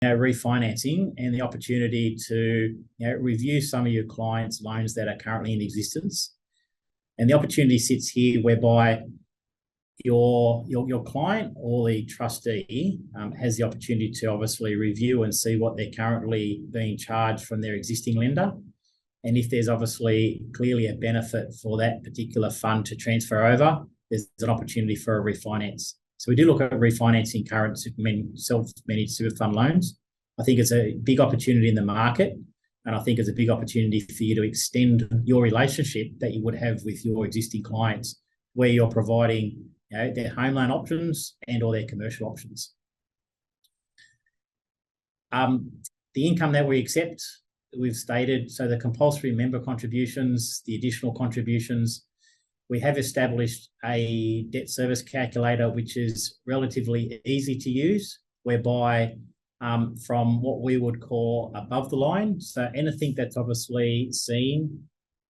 refinancing and the opportunity to review some of your clients' loans that are currently in existence. And the opportunity sits here whereby your client or the trustee has the opportunity to obviously review and see what they're currently being charged from their existing lender. And if there's obviously clearly a benefit for that particular fund to transfer over, there's an opportunity for a refinance. So we do look at refinancing current self-managed super fund loans. I think it's a big opportunity in the market, and I think it's a big opportunity for you to extend your relationship that you would have with your existing clients, where you're providing their home loan options and or their commercial options. The income that we accept, we've stated, so the compulsory member contributions, the additional contributions, we have established a debt service calculator, which is relatively easy to use, whereby from what we would call above the line, so anything that's obviously seen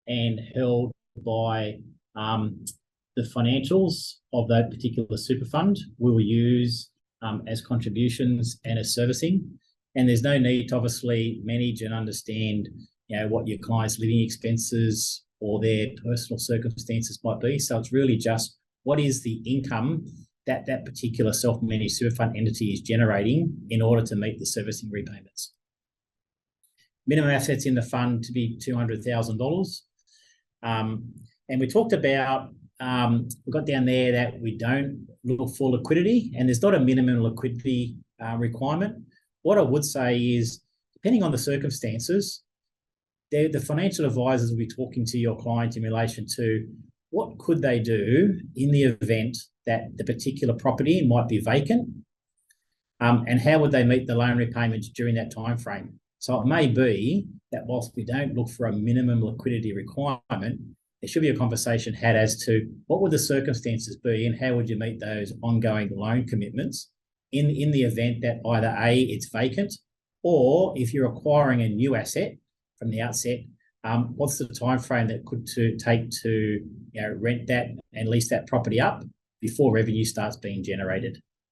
and held by the financials of that particular super fund, we will use as contributions and as servicing. And there's no need to obviously manage and understand what your client's living expenses or their personal circumstances might be. So it's really just what is the income that that particular self-managed super fund entity is generating in order to meet the servicing repayments. Minimum assets in the fund to be $200,000. And we talked about, we got down there that we don't look for liquidity, and there's not a minimum liquidity requirement. What I would say is, depending on the circumstances, the financial advisors will be talking to your client in relation to what could they do in the event that the particular property might be vacant, and how would they meet the loan repayments during that time frame. So it may be that whilst we don't look for a minimum liquidity requirement, there should be a conversation had as to what would the circumstances be and how would you meet those ongoing loan commitments in the event that either A, it's vacant, or if you're acquiring a new asset from the outset, what's the time frame that could take to rent that and lease that property up before revenue starts being generated.